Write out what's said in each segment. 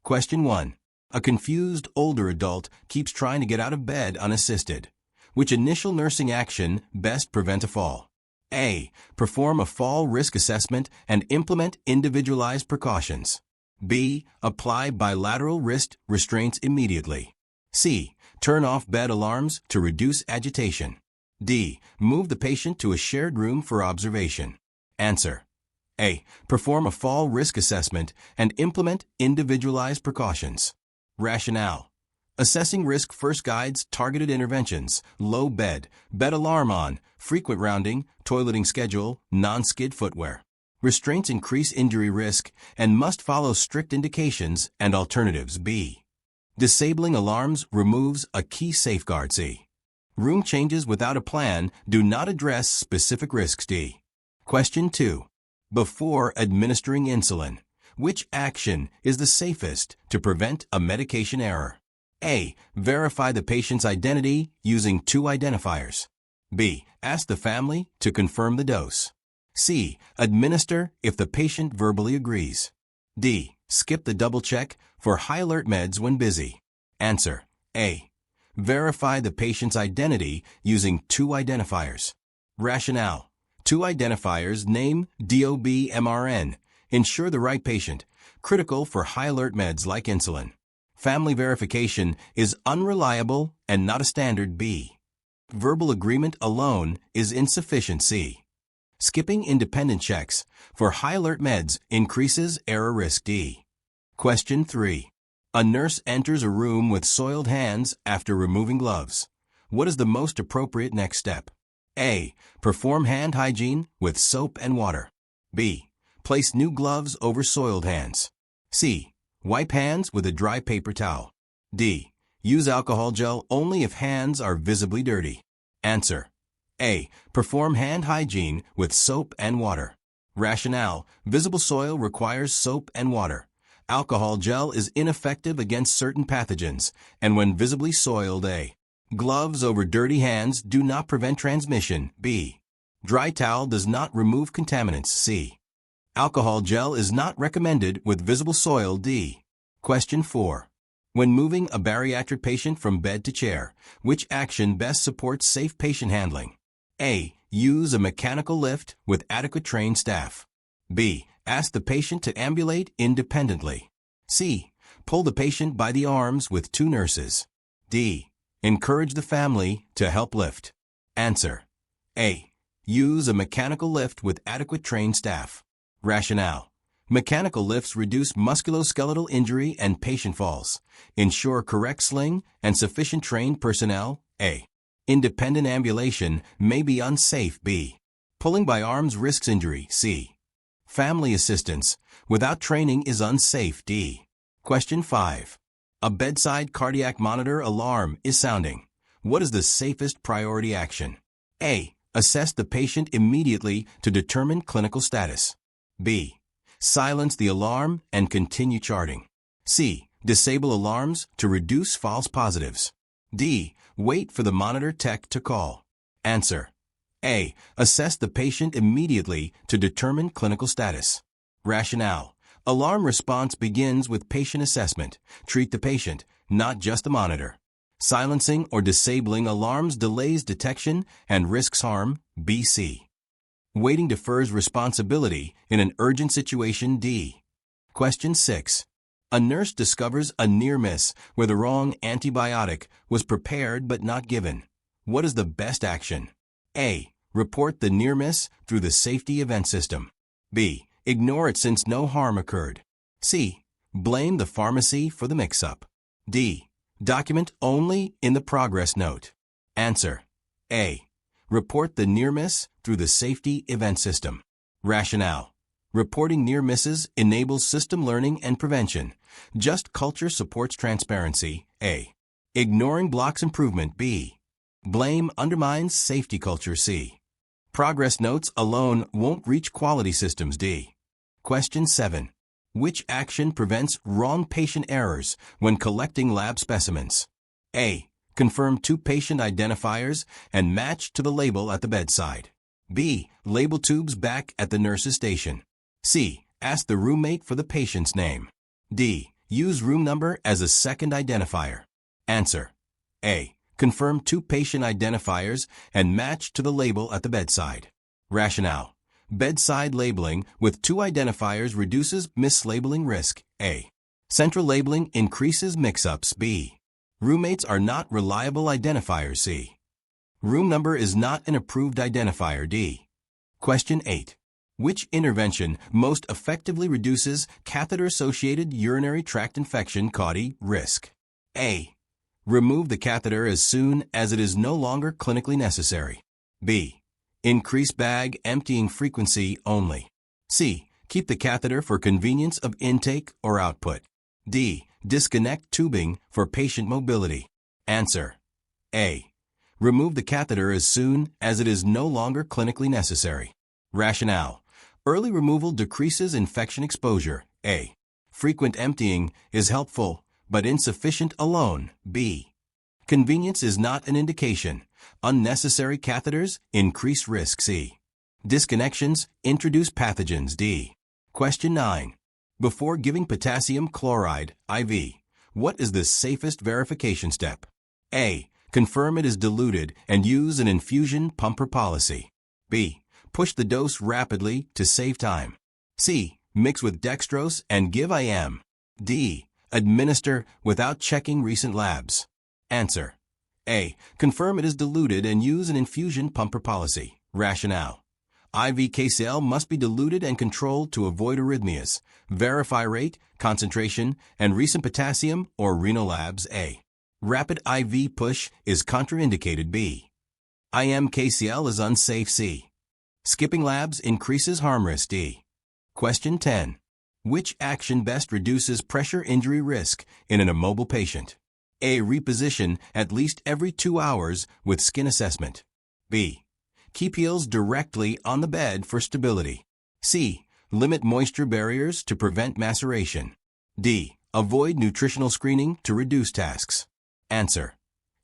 Question 1. A confused older adult keeps trying to get out of bed unassisted. Which initial nursing action best prevent a fall? A. Perform a fall risk assessment and implement individualized precautions. B. Apply bilateral wrist restraints immediately. C. Turn off bed alarms to reduce agitation. D. Move the patient to a shared room for observation. Answer. A. Perform a fall risk assessment and implement individualized precautions. Rationale. Assessing risk first guides targeted interventions, low bed alarm on, frequent rounding, toileting schedule, non-skid footwear. Restraints increase injury risk and must follow strict indications and alternatives. B. Disabling alarms removes a key safeguard. C. Room changes without a plan do not address specific risks. D. Question 2. Before administering insulin, which action is the safest to prevent a medication error? A. Verify the patient's identity using 2 identifiers. B. Ask the family to confirm the dose. C. Administer if the patient verbally agrees. D. Skip the double check for high alert meds when busy. Answer. A. Verify the patient's identity using 2 identifiers. Rationale. 2 identifiers, name, DOB, MRN, ensure the right patient, critical for high alert meds like insulin. Family verification is unreliable and not a standard. B. Verbal agreement alone is insufficient. C. Skipping independent checks for high alert meds increases error risk. D. Question 3. A nurse enters a room with soiled hands after removing gloves. What is the most appropriate next step? A. Perform hand hygiene with soap and water. B. Place new gloves over soiled hands. C. Wipe hands with a dry paper towel. D. Use alcohol gel only if hands are visibly dirty. Answer. A. Perform hand hygiene with soap and water. Rationale. Visible soil requires soap and water. Alcohol gel is ineffective against certain pathogens, and when visibly soiled, A. Gloves over dirty hands do not prevent transmission. B. Dry towel does not remove contaminants. C. Alcohol gel is not recommended with visible soil. D. Question 4. When moving a bariatric patient from bed to chair, which action best supports safe patient handling? A. Use a mechanical lift with adequate trained staff. B. Ask the patient to ambulate independently. C. Pull the patient by the arms with 2 nurses. D. Encourage the family to help lift. Answer. A. Use a mechanical lift with adequate trained staff. Rationale. Mechanical lifts reduce musculoskeletal injury and patient falls. Ensure correct sling and sufficient trained personnel. A. Independent ambulation may be unsafe. B. Pulling by arms risks injury. C. Family assistance without training is unsafe. D. Question 5. A bedside cardiac monitor alarm is sounding. What is the safest priority action? A. Assess the patient immediately to determine clinical status. B. Silence the alarm and continue charting. C. Disable alarms to reduce false positives. D. Wait for the monitor tech to call. Answer. A. Assess the patient immediately to determine clinical status. Rationale. Alarm response begins with patient assessment. Treat the patient, not just the monitor. Silencing or disabling alarms delays detection and risks harm. BC. Waiting defers responsibility in an urgent situation. D. Question 6. A nurse discovers a near miss where the wrong antibiotic was prepared but not given. What is the best action? A. Report the near miss through the safety event system. B. Ignore it since no harm occurred. C. Blame the pharmacy for the mix-up. D. Document only in the progress note. Answer. A. Report the near miss through the safety event system. Rationale. Reporting near misses enables system learning and prevention. Just culture supports transparency. A. Ignoring blocks improvement. B. Blame undermines safety culture. C. Progress notes alone won't reach quality systems. D. Question 7. Which action prevents wrong patient errors when collecting lab specimens? A. Confirm 2 patient identifiers and match to the label at the bedside. B. Label tubes back at the nurse's station. C. Ask the roommate for the patient's name. D. Use room number as a second identifier. Answer. A. Confirm 2 patient identifiers and match to the label at the bedside. Rationale. Bedside labeling with 2 identifiers reduces mislabeling risk. A. Central labeling increases mix-ups. B. Roommates are not reliable identifiers. C. Room number is not an approved identifier. D. Question 8. Which intervention most effectively reduces catheter-associated urinary tract infection (CAUTI) risk? A. Remove the catheter as soon as it is no longer clinically necessary. B. Increase bag emptying frequency only. C. Keep the catheter for convenience of intake or output. D. Disconnect tubing for patient mobility. Answer. A. Remove the catheter as soon as it is no longer clinically necessary. Rationale. Early removal decreases infection exposure. A. Frequent emptying is helpful, but insufficient alone. B. Convenience is not an indication. Unnecessary catheters increase risk. C. Disconnections introduce pathogens. D. Question 9. Before giving potassium chloride, IV, what is the safest verification step? A. Confirm it is diluted and use an infusion pumper policy. B. Push the dose rapidly to save time. C. Mix with dextrose and give IM. D. Administer without checking recent labs. Answer. A. Confirm it is diluted and use an infusion pumper policy. Rationale. IV KCl must be diluted and controlled to avoid arrhythmias. Verify rate, concentration, and recent potassium or renal labs. A. Rapid IV push is contraindicated. B. IM KCl is unsafe. C. Skipping labs increases harm risk. D. Question 10. Which action best reduces pressure injury risk in an immobile patient? A. Reposition at least every 2 hours with skin assessment. B. Keep heels directly on the bed for stability. C. Limit moisture barriers to prevent maceration. D. Avoid nutritional screening to reduce tasks. Answer.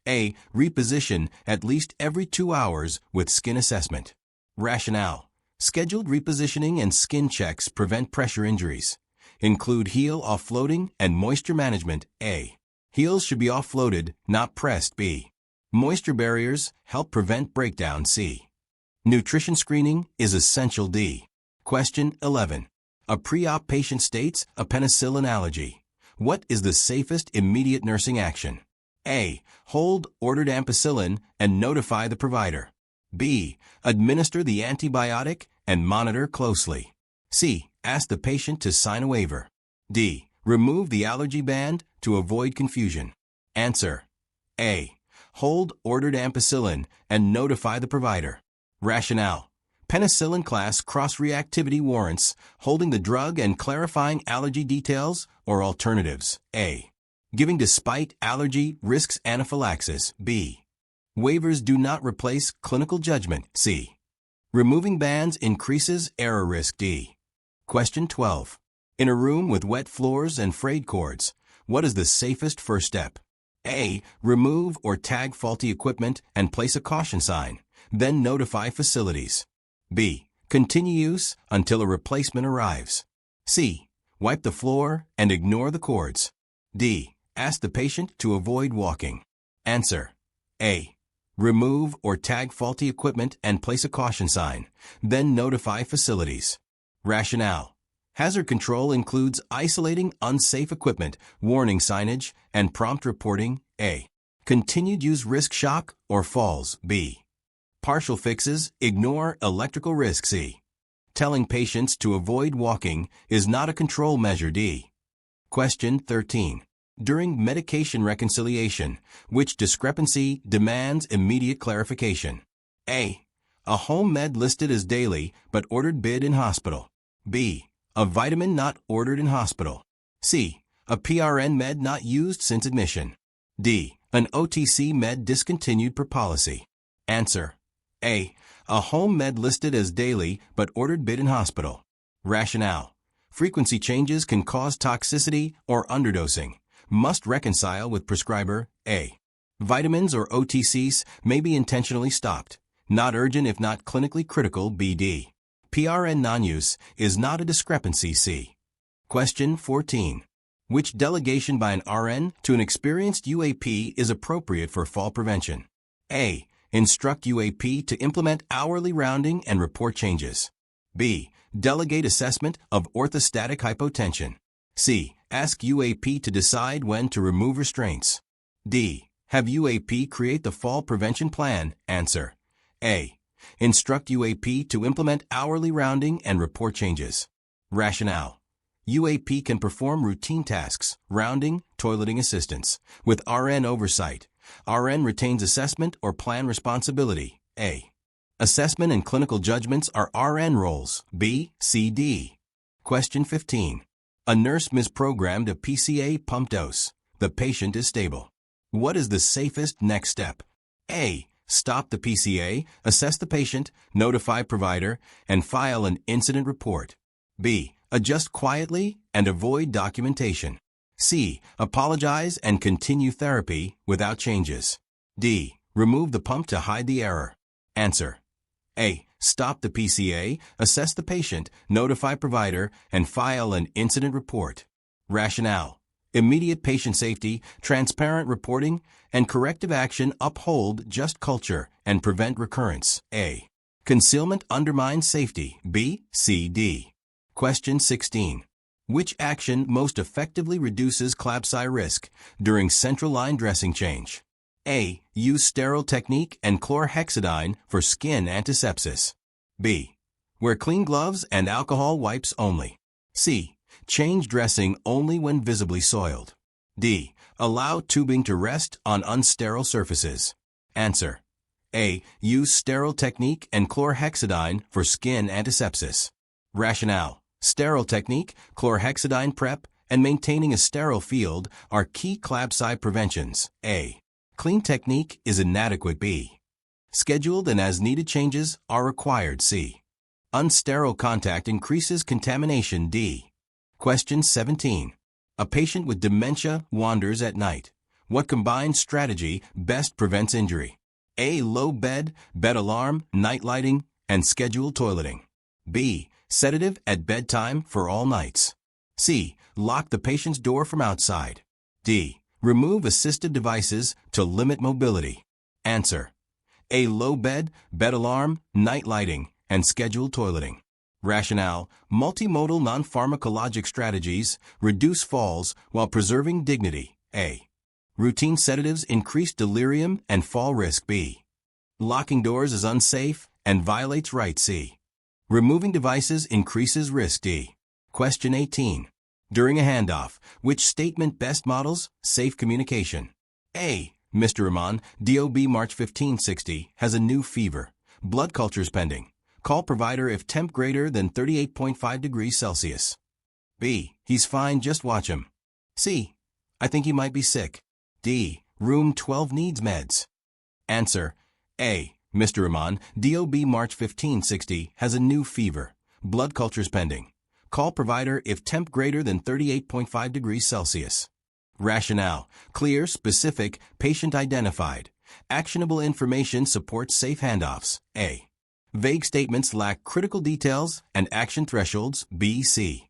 A. Reposition at least every 2 hours with skin assessment. Rationale. Scheduled repositioning and skin checks prevent pressure injuries. Include heel offloading and moisture management. A. Heels should be offloaded, not pressed. B. Moisture barriers help prevent breakdown. C. Nutrition screening is essential. D. Question 11. A pre-op patient states a penicillin allergy. What is the safest immediate nursing action? A. Hold ordered ampicillin and notify the provider. B. Administer the antibiotic and monitor closely. C. Ask the patient to sign a waiver. D. Remove the allergy band to avoid confusion. Answer. A. Hold ordered ampicillin and notify the provider. Rationale. Penicillin class cross-reactivity warrants holding the drug and clarifying allergy details or alternatives. A. Giving despite allergy risks anaphylaxis. B. Waivers do not replace clinical judgment. C. Removing bands increases error risk. D. Question 12. In a room with wet floors and frayed cords, what is the safest first step? A. Remove or tag faulty equipment and place a caution sign, then notify facilities. B. Continue use until a replacement arrives. C. Wipe the floor and ignore the cords. D. Ask the patient to avoid walking. Answer. A. Remove or tag faulty equipment and place a caution sign, then notify facilities. Rationale. Hazard control includes isolating unsafe equipment, warning signage, and prompt reporting. A. Continued use risk shock or falls. B. Partial fixes ignore electrical risk. C. Telling patients to avoid walking is not a control measure. D. Question 13. During medication reconciliation, which discrepancy demands immediate clarification? A. A home med listed as daily but ordered bid in hospital. B. A vitamin not ordered in hospital. C. A PRN med not used since admission. D. An OTC med discontinued per policy. Answer. A. A home med listed as daily but ordered bid in hospital. Rationale. Frequency changes can cause toxicity or underdosing. Must reconcile with prescriber. A. Vitamins or OTCs may be intentionally stopped. Not urgent if not clinically critical. BD. PRN non-use is not a discrepancy. C. Question 14. Which delegation by an RN to an experienced UAP is appropriate for fall prevention? A. Instruct UAP to implement hourly rounding and report changes. B. Delegate assessment of orthostatic hypotension. C. Ask UAP to decide when to remove restraints. D. Have UAP create the fall prevention plan. Answer. A. Instruct UAP to implement hourly rounding and report changes. Rationale. UAP can perform routine tasks, rounding, toileting assistance, with RN oversight. RN retains assessment or plan responsibility. A. Assessment and clinical judgments are RN roles. B, C, D. Question 15. A nurse misprogrammed a PCA pump dose. The patient is stable. What is the safest next step? A. Stop the PCA, assess the patient, notify provider, and file an incident report. B. Adjust quietly and avoid documentation. C. Apologize and continue therapy without changes. D. Remove the pump to hide the error. Answer. A. Stop the PCA, assess the patient, notify provider, and file an incident report. Rationale. Immediate patient safety, transparent reporting, and corrective action uphold just culture and prevent recurrence. A. Concealment undermines safety. B, C, D. Question 16. Which action most effectively reduces CLABSI risk during central line dressing change? A. Use sterile technique and chlorhexidine for skin antisepsis. B. Wear clean gloves and alcohol wipes only. C. Change dressing only when visibly soiled. D. Allow tubing to rest on unsterile surfaces. Answer. A. Use sterile technique and chlorhexidine for skin antisepsis. Rationale. Sterile technique, chlorhexidine prep, and maintaining a sterile field are key CLABSI preventions. A. Clean technique is inadequate. B. Scheduled and as-needed changes are required. C. Unsterile contact increases contamination. D. Question 17. A patient with dementia wanders at night. What combined strategy best prevents injury? A. Low bed, bed alarm, night lighting, and scheduled toileting. B. Sedative at bedtime for all nights. C. Lock the patient's door from outside. D. Remove assistive devices to limit mobility. Answer. A. Low bed, bed alarm, night lighting, and scheduled toileting. Rationale. Multimodal non-pharmacologic strategies reduce falls while preserving dignity. A. Routine sedatives increase delirium and fall risk. B. Locking doors is unsafe and violates rights. C. Removing devices increases risk. D. Question 18. During a handoff, which statement best models safe communication? A. Mr. Rahman, DOB March 1560, has a new fever. Blood cultures pending. Call provider if temp greater than 38.5 degrees Celsius. B. He's fine, just watch him. C. I think he might be sick. D. Room 12 needs meds. Answer. A. Mr. Rahman, DOB March 1560, has a new fever. Blood cultures pending. Call provider if temp greater than 38.5 degrees Celsius. Rationale. Clear, specific, patient identified. Actionable information supports safe handoffs. A. Vague statements lack critical details and action thresholds. B, C.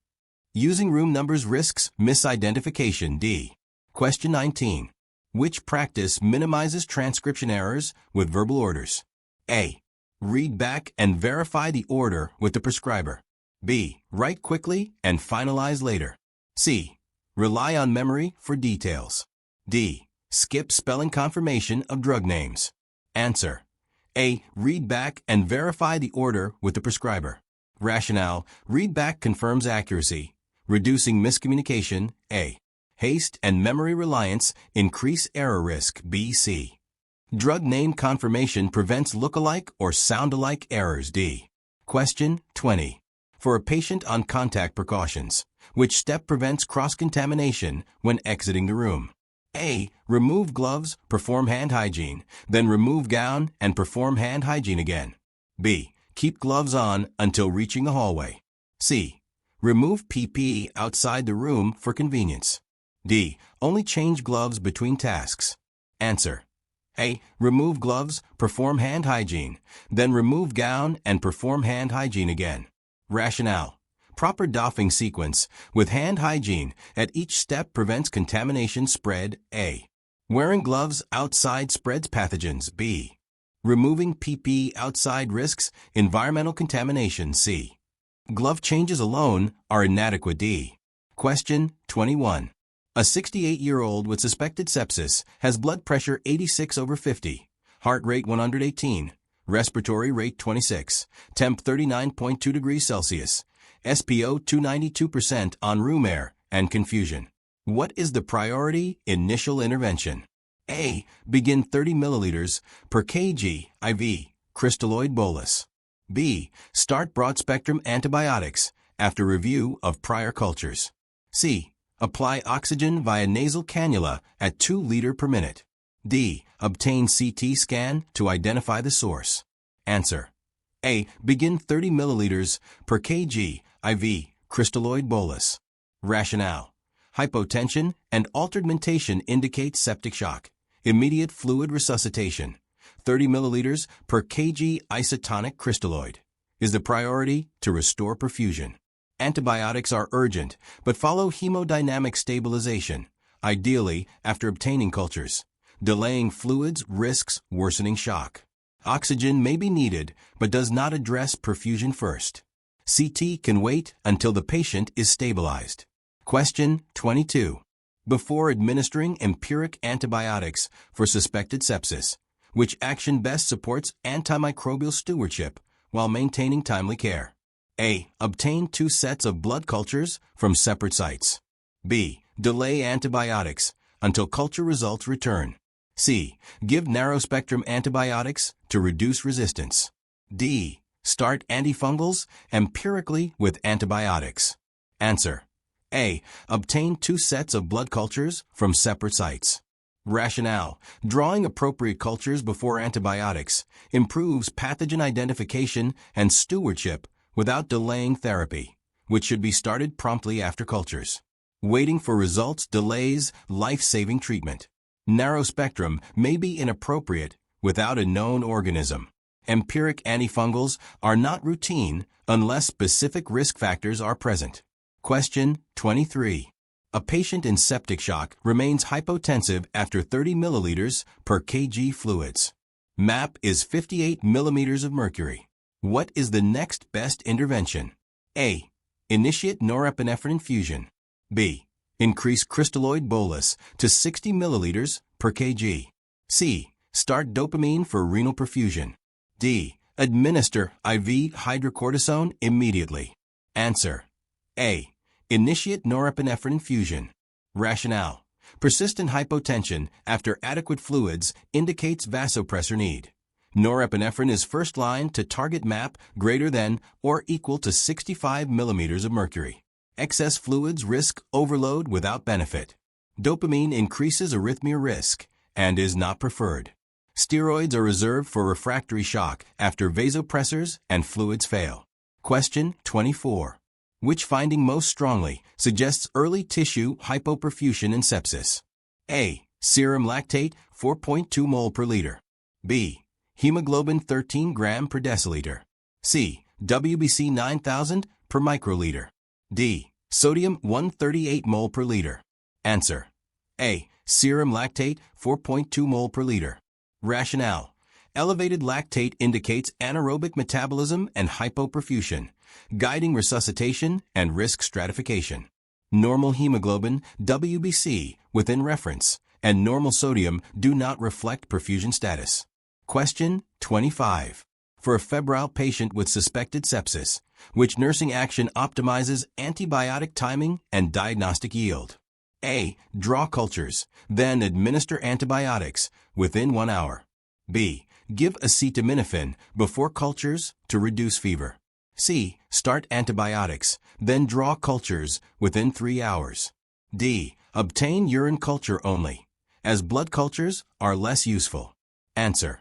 Using room numbers risks misidentification. D. Question 19. Which practice minimizes transcription errors with verbal orders? A. Read back and verify the order with the prescriber. B. Write quickly and finalize later. C. Rely on memory for details. D. Skip spelling confirmation of drug names. Answer. A. Read back and verify the order with the prescriber. Rationale. Read back confirms accuracy, reducing miscommunication. A. Haste and memory reliance increase error risk. B, C. Drug name confirmation prevents look-alike or sound-alike errors. D. Question 20. For a patient on contact precautions, which step prevents cross-contamination when exiting the room? A. Remove gloves, perform hand hygiene, then remove gown and perform hand hygiene again. B. Keep gloves on until reaching the hallway. C. Remove PPE outside the room for convenience. D. Only change gloves between tasks. Answer. A. Remove gloves, perform hand hygiene, then remove gown and perform hand hygiene again. Rationale. Proper doffing sequence with hand hygiene at each step prevents contamination spread. A. Wearing gloves outside spreads pathogens. B. Removing PP outside risks environmental contamination. C. Glove changes alone are inadequate. D. Question 21. A 68-year-old with suspected sepsis has blood pressure 86/50, heart rate 118, respiratory rate 26, temp 39.2 degrees Celsius, SpO 292% on room air, and confusion. What is the priority initial intervention? A. Begin 30 milliliters per kg IV crystalloid bolus. B. Start broad-spectrum antibiotics after review of prior cultures. C. Apply oxygen via nasal cannula at 2 liters per minute. D. Obtain CT scan to identify the source. Answer. A. Begin 30 milliliters per kg IV crystalloid bolus. Rationale. Hypotension and altered mentation indicate septic shock. Immediate fluid resuscitation. 30 milliliters per kg isotonic crystalloid is the priority to restore perfusion. Antibiotics are urgent, but follow hemodynamic stabilization, ideally after obtaining cultures. Delaying fluids risks worsening shock. Oxygen may be needed, but does not address perfusion first. CT can wait until the patient is stabilized. Question 22. Before administering empiric antibiotics for suspected sepsis, which action best supports antimicrobial stewardship while maintaining timely care? A. Obtain 2 sets of blood cultures from separate sites. B. Delay antibiotics until culture results return. C. Give narrow-spectrum antibiotics to reduce resistance. D. Start antifungals empirically with antibiotics. Answer. A. Obtain 2 sets of blood cultures from separate sites. Rationale. Drawing appropriate cultures before antibiotics improves pathogen identification and stewardship without delaying therapy, which should be started promptly after cultures. Waiting for results delays life-saving treatment. Narrow spectrum may be inappropriate without a known organism. Empiric antifungals are not routine unless specific risk factors are present. Question 23. A patient in septic shock remains hypotensive after 30 milliliters per kg fluids. MAP is 58 millimeters of mercury. What is the next best intervention? A. Initiate norepinephrine infusion. B. Increase crystalloid bolus to 60 milliliters per kg. C. Start dopamine for renal perfusion. D. Administer IV hydrocortisone immediately. Answer. A. Initiate norepinephrine infusion. Rationale. Persistent hypotension after adequate fluids indicates vasopressor need. Norepinephrine is first line to target MAP greater than or equal to 65 millimeters of mercury. Excess fluids risk overload without benefit. Dopamine increases arrhythmia risk and is not preferred. Steroids are reserved for refractory shock after vasopressors and fluids fail. Question 24. Which finding most strongly suggests early tissue hypoperfusion in sepsis? A. Serum lactate 4.2 mol per liter. B. Hemoglobin 13 gram per deciliter. C. WBC 9000 per microliter. D. Sodium 138 mol per liter. Answer. A. Serum lactate 4.2 mol per liter. Rationale. Elevated lactate indicates anaerobic metabolism and hypoperfusion, guiding resuscitation and risk stratification. Normal hemoglobin, WBC, within reference, and normal sodium do not reflect perfusion status. Question 25. For a febrile patient with suspected sepsis, which nursing action optimizes antibiotic timing and diagnostic yield? A. Draw cultures, then administer antibiotics within 1 hour. B. Give acetaminophen before cultures to reduce fever. C. Start antibiotics, then draw cultures within 3 hours. D. Obtain urine culture only, as blood cultures are less useful. Answer.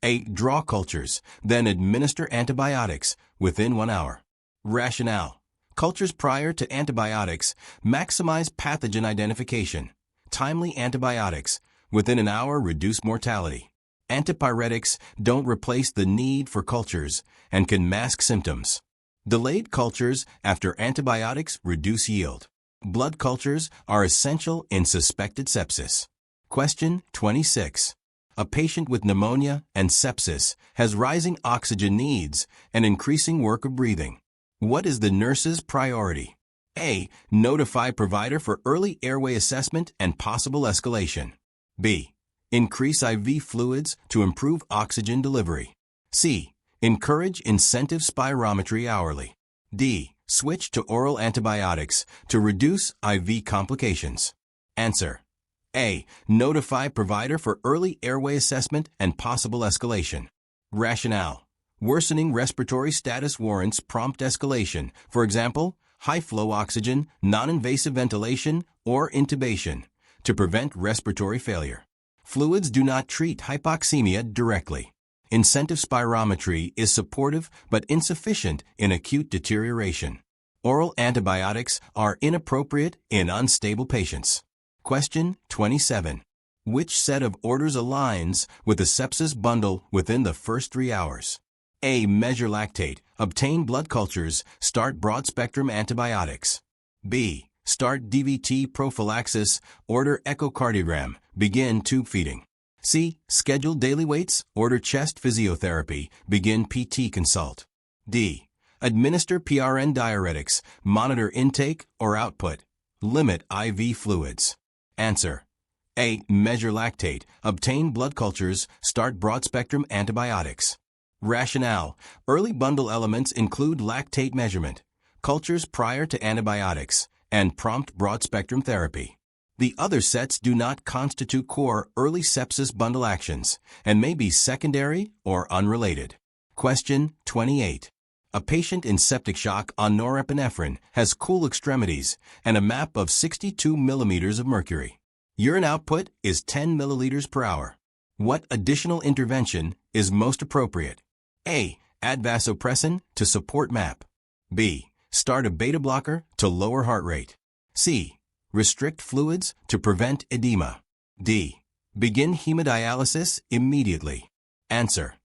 A. Draw cultures, then administer antibiotics within 1 hour. Rationale. Cultures prior to antibiotics maximize pathogen identification. Timely antibiotics within an hour reduce mortality. Antipyretics don't replace the need for cultures and can mask symptoms. Delayed cultures after antibiotics reduce yield. Blood cultures are essential in suspected sepsis. Question 26. A patient with pneumonia and sepsis has rising oxygen needs and increasing work of breathing. What is the nurse's priority? A. Notify provider for early airway assessment and possible escalation. B. Increase IV fluids to improve oxygen delivery. C. Encourage incentive spirometry hourly. D. Switch to oral antibiotics to reduce IV complications. Answer. A. Notify provider for early airway assessment and possible escalation. Rationale. Worsening respiratory status warrants prompt escalation, for example, high-flow oxygen, non-invasive ventilation, or intubation, to prevent respiratory failure. Fluids do not treat hypoxemia directly. Incentive spirometry is supportive but insufficient in acute deterioration. Oral antibiotics are inappropriate in unstable patients. Question 27. Which set of orders aligns with the sepsis bundle within the first 3 hours? A. Measure lactate. Obtain blood cultures. Start broad-spectrum antibiotics. B. Start DVT prophylaxis. Order echocardiogram. Begin tube feeding. C. Schedule daily weights. Order chest physiotherapy. Begin PT consult. D. Administer PRN diuretics. Monitor intake or output. Limit IV fluids. Answer. A. Measure lactate. Obtain blood cultures. Start broad-spectrum antibiotics. Rationale. Early bundle elements include lactate measurement, cultures prior to antibiotics, and prompt broad-spectrum therapy. The other sets do not constitute core early sepsis bundle actions and may be secondary or unrelated. Question 28. A patient in septic shock on norepinephrine has cool extremities and a MAP of 62 millimeters of mercury. Urine output is 10 milliliters per hour. What additional intervention is most appropriate? A. Add vasopressin to support MAP. B. Start a beta blocker to lower heart rate. C. Restrict fluids to prevent edema. D. Begin hemodialysis immediately. Answer.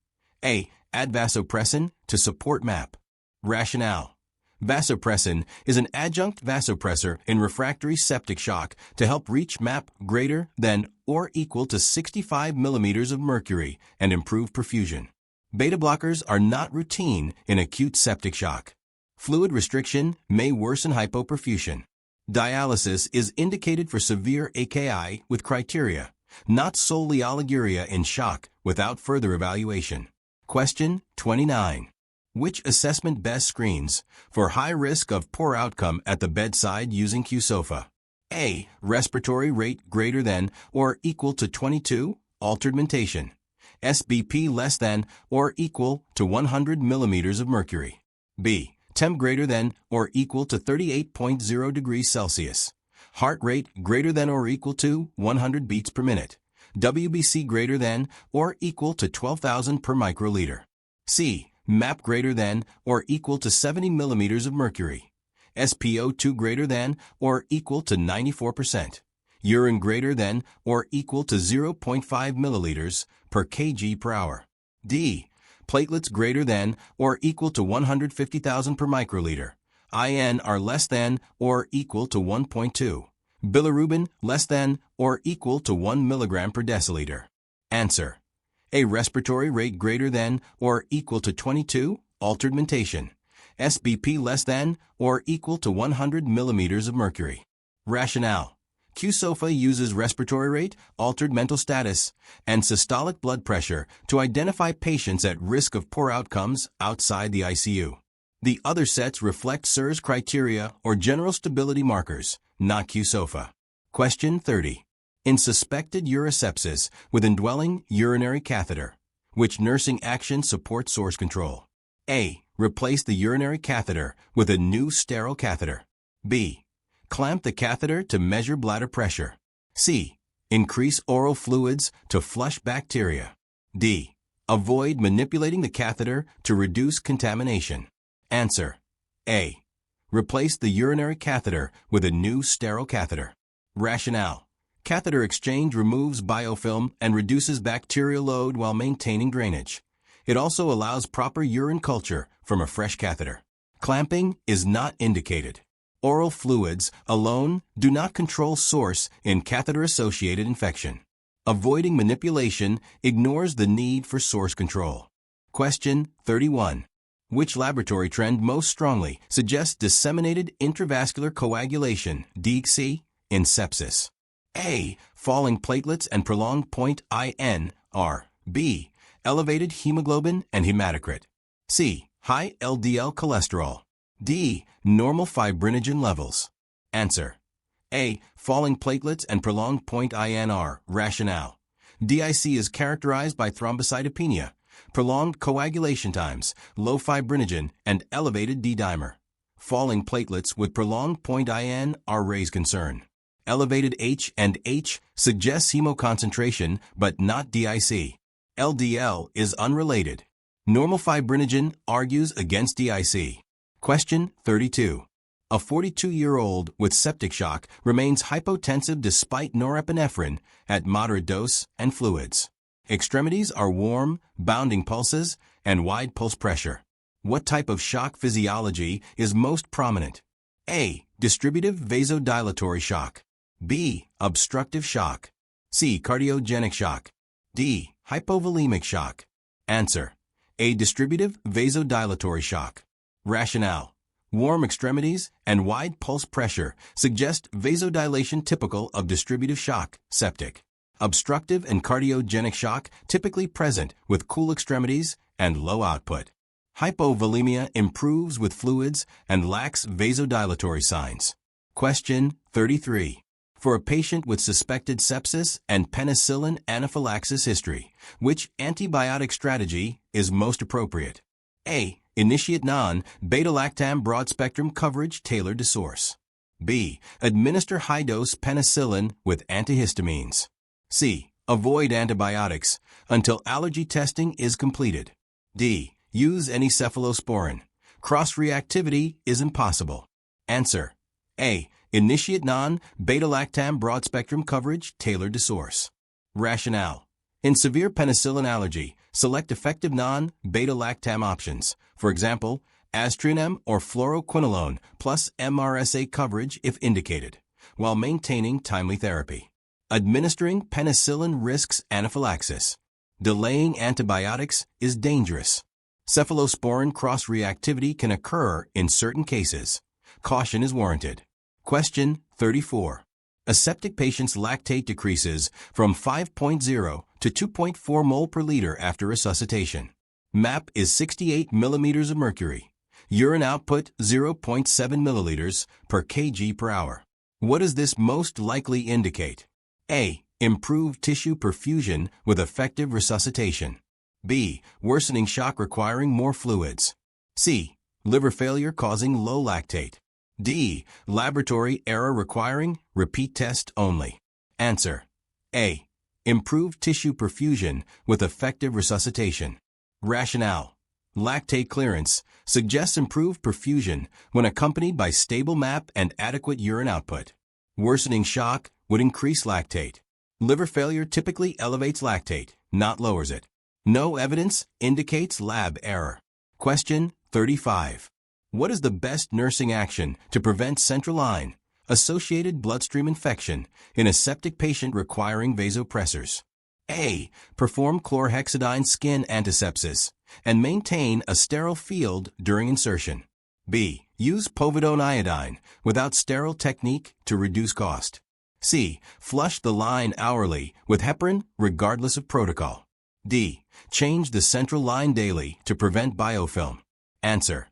A. Add vasopressin to support MAP. Rationale. Vasopressin is an adjunct vasopressor in refractory septic shock to help reach MAP greater than or equal to 65 millimeters of mercury and improve perfusion. Beta blockers are not routine in acute septic shock. Fluid restriction may worsen hypoperfusion. Dialysis is indicated for severe AKI with criteria, not solely oliguria in shock without further evaluation. Question 29. Which assessment best screens for high risk of poor outcome at the bedside using QSOFA? A. Respiratory rate greater than or equal to 22, altered mentation. SBP less than or equal to 100 millimeters of mercury. B. Temp greater than or equal to 38.0 degrees Celsius. Heart rate greater than or equal to 100 beats per minute. WBC greater than or equal to 12,000 per microliter. C. MAP greater than or equal to 70 millimeters of mercury. SpO2 greater than or equal to 94%. Urine greater than or equal to 0.5 milliliters per kg per hour. D. Platelets greater than or equal to 150,000 per microliter. IN are less than or equal to 1.2. Bilirubin less than or equal to 1 milligram per deciliter. Answer. A. Respiratory rate greater than or equal to 22, altered mentation. SBP less than or equal to 100 millimeters of mercury. Rationale. QSOFA uses respiratory rate, altered mental status, and systolic blood pressure to identify patients at risk of poor outcomes outside the ICU. The other sets reflect SIRS criteria or general stability markers, not QSOFA. Question 30. In suspected urosepsis with indwelling urinary catheter, which nursing action supports source control? A. Replace the urinary catheter with a new sterile catheter. B. Clamp the catheter to measure bladder pressure. C. Increase oral fluids to flush bacteria. D. Avoid manipulating the catheter to reduce contamination. Answer. A. Replace the urinary catheter with a new sterile catheter. Rationale. Catheter exchange removes biofilm and reduces bacterial load while maintaining drainage. It also allows proper urine culture from a fresh catheter. Clamping is not indicated. Oral fluids alone do not control source in catheter-associated infection. Avoiding manipulation ignores the need for source control. Question 31. Which laboratory trend most strongly suggests disseminated intravascular coagulation (DIC) in sepsis? A. Falling platelets and prolonged point INR. B. Elevated hemoglobin and hematocrit. C. High LDL cholesterol. D. Normal fibrinogen levels. Answer. A. Falling platelets and prolonged point INR. Rationale. DIC is characterized by thrombocytopenia, prolonged coagulation times, low fibrinogen, and elevated D-dimer. Falling platelets with prolonged point IN raise concern. Elevated H and H suggests hemoconcentration but not DIC. LDL is unrelated. Normal fibrinogen argues against DIC. Question 32. A 42-year-old with septic shock remains hypotensive despite norepinephrine at moderate dose and fluids. Extremities are warm, bounding pulses, and wide pulse pressure. What type of shock physiology is most prominent? A. Distributive vasodilatory shock. B. Obstructive shock. C. Cardiogenic shock. D. Hypovolemic shock. Answer. A. Distributive vasodilatory shock. Rationale. Warm extremities and wide pulse pressure suggest vasodilation typical of distributive shock, septic. Obstructive and cardiogenic shock typically present with cool extremities and low output. Hypovolemia improves with fluids and lacks vasodilatory signs. Question 33. For a patient with suspected sepsis and penicillin anaphylaxis history, which antibiotic strategy is most appropriate? A. Initiate non-beta-lactam broad-spectrum coverage tailored to source. B. Administer high-dose penicillin with antihistamines. C. Avoid antibiotics until allergy testing is completed. D. Use any cephalosporin. Cross-reactivity is impossible. Answer. A. Initiate non-beta-lactam broad-spectrum coverage tailored to source. Rationale. In severe penicillin allergy, select effective non-beta-lactam options, for example, aztreonam or fluoroquinolone plus MRSA coverage if indicated, while maintaining timely therapy. Administering penicillin risks anaphylaxis. Delaying antibiotics is dangerous. Cephalosporin cross-reactivity can occur in certain cases. Caution is warranted. Question 34. A septic patient's lactate decreases from 5.0 to 2.4 mol per liter after resuscitation. MAP is 68 millimeters of mercury. Urine output 0.7 milliliters per kg per hour. What does this most likely indicate? A. Improved tissue perfusion with effective resuscitation. B. Worsening shock requiring more fluids. C. Liver failure causing low lactate. D. Laboratory error requiring repeat test only. Answer. A. Improved tissue perfusion with effective resuscitation. Rationale. Lactate clearance suggests improved perfusion when accompanied by stable MAP and adequate urine output. Worsening shock would increase lactate. Liver failure typically elevates lactate, not lowers it. No evidence indicates lab error. Question 35. What is the best nursing action to prevent central line associated bloodstream infection in a septic patient requiring vasopressors? A. Perform chlorhexidine skin antisepsis and maintain a sterile field during insertion. B. Use povidone iodine without sterile technique to reduce cost. C. Flush the line hourly with heparin regardless of protocol. D. Change the central line daily to prevent biofilm. Answer.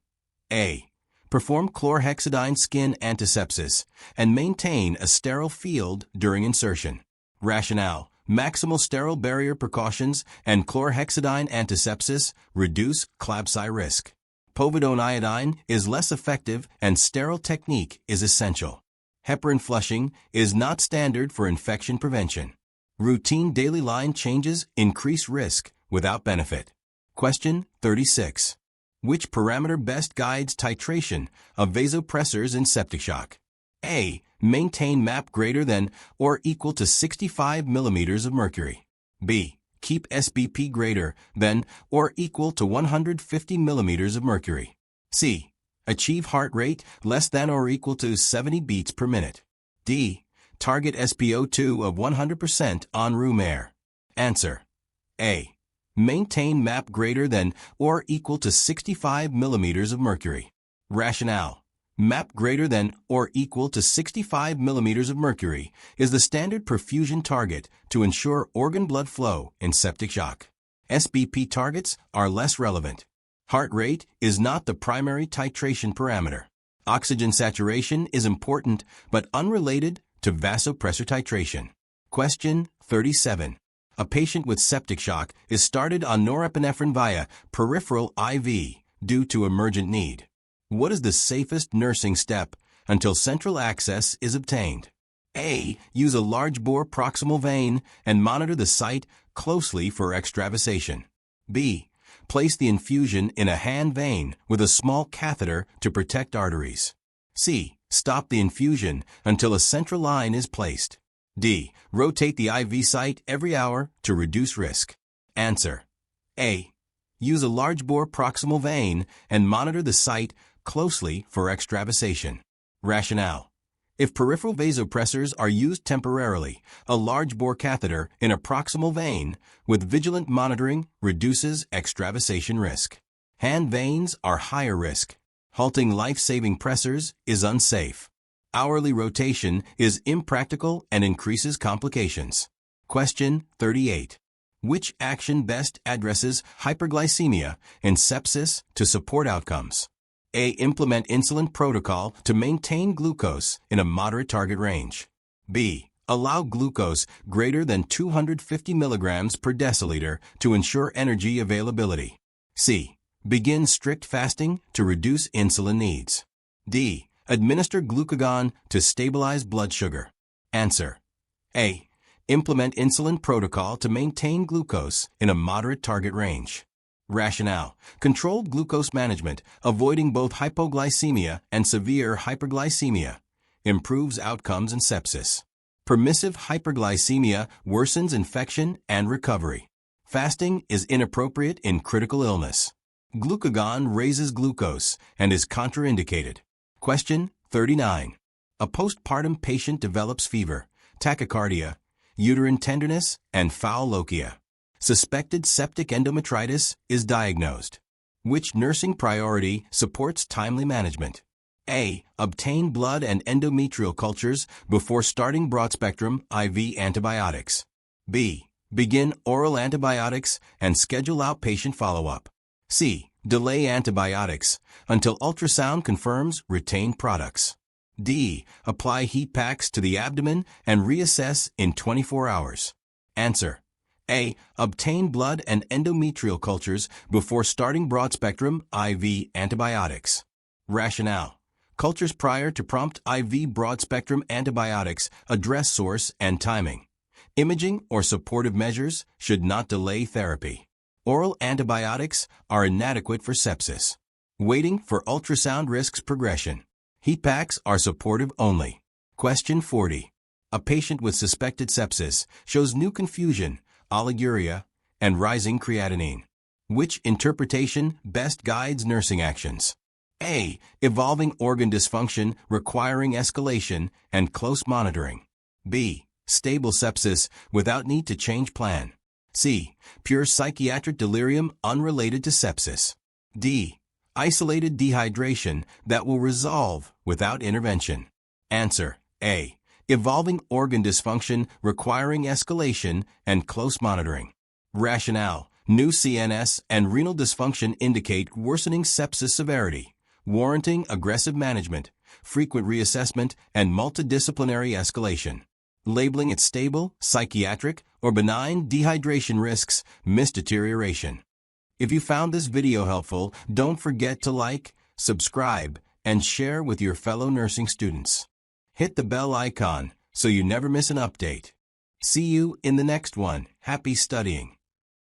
A. Perform chlorhexidine skin antisepsis and maintain a sterile field during insertion. Rationale. Maximal sterile barrier precautions and chlorhexidine antisepsis reduce CLABSI risk. Povidone iodine is less effective and sterile technique is essential. Heparin flushing is not standard for infection prevention. Routine daily line changes increase risk without benefit. Question 36. Which parameter best guides titration of vasopressors in septic shock? A. Maintain MAP greater than or equal to 65 millimeters of mercury. B. Keep SBP greater than or equal to 150 millimeters of mercury. C. Achieve heart rate less than or equal to 70 beats per minute. D. Target SpO2 of 100% on room air. Answer. A. Maintain MAP greater than or equal to 65 millimeters of mercury. Rationale. MAP greater than or equal to 65 millimeters of mercury is the standard perfusion target to ensure organ blood flow in septic shock. SBP targets are less relevant. Heart rate is not the primary titration parameter. Oxygen saturation is important but unrelated to vasopressor titration. Question 37. A patient with septic shock is started on norepinephrine via peripheral IV due to emergent need. What is the safest nursing step until central access is obtained? A. Use a large bore proximal vein and monitor the site closely for extravasation. B. Place the infusion in a hand vein with a small catheter to protect arteries. C. Stop the infusion until a central line is placed. D. Rotate the IV site every hour to reduce risk. Answer. A. Use a large bore proximal vein and monitor the site closely for extravasation. Rationale. If peripheral vasopressors are used temporarily, a large bore catheter in a proximal vein with vigilant monitoring reduces extravasation risk. Hand veins are higher risk. Halting life-saving pressors is unsafe. Hourly rotation is impractical and increases complications. Question 38. Which action best addresses hyperglycemia and sepsis to support outcomes? A. Implement insulin protocol to maintain glucose in a moderate target range. B. Allow glucose greater than 250 milligrams per deciliter to ensure energy availability. C. Begin strict fasting to reduce insulin needs. D. Administer glucagon to stabilize blood sugar. Answer. A. Implement insulin protocol to maintain glucose in a moderate target range. Rationale. Controlled glucose management, avoiding both hypoglycemia and severe hyperglycemia, improves outcomes in sepsis. Permissive hyperglycemia worsens infection and recovery. Fasting is inappropriate in critical illness. Glucagon raises glucose and is contraindicated. Question 39. A postpartum patient develops fever, tachycardia, uterine tenderness, and foul lochia. Suspected septic endometritis is diagnosed. Which nursing priority supports timely management? A. Obtain blood and endometrial cultures before starting broad-spectrum IV antibiotics. B. Begin oral antibiotics and schedule outpatient follow-up. C. Delay antibiotics until ultrasound confirms retained products. D. Apply heat packs to the abdomen and reassess in 24 hours. Answer. A. Obtain blood and endometrial cultures before starting broad-spectrum IV antibiotics. Rationale. Cultures prior to prompt IV broad-spectrum antibiotics address source and timing. Imaging or supportive measures should not delay therapy. Oral antibiotics are inadequate for sepsis. Waiting for ultrasound risks progression. Heat packs are supportive only. Question 40. A patient with suspected sepsis shows new confusion, oliguria, and rising creatinine. Which interpretation best guides nursing actions? A. Evolving organ dysfunction requiring escalation and close monitoring. B. Stable sepsis without need to change plan. C. Pure psychiatric delirium unrelated to sepsis. D. Isolated dehydration that will resolve without intervention. Answer. A. Evolving organ dysfunction requiring escalation and close monitoring. Rationale. New CNS and renal dysfunction indicate worsening sepsis severity, warranting aggressive management, frequent reassessment, and multidisciplinary escalation. Labeling it stable, psychiatric, or benign dehydration risks miss deterioration. If you found this video helpful, don't forget to like, subscribe, and share with your fellow nursing students. Hit the bell icon so you never miss an update. See you in the next one. Happy studying.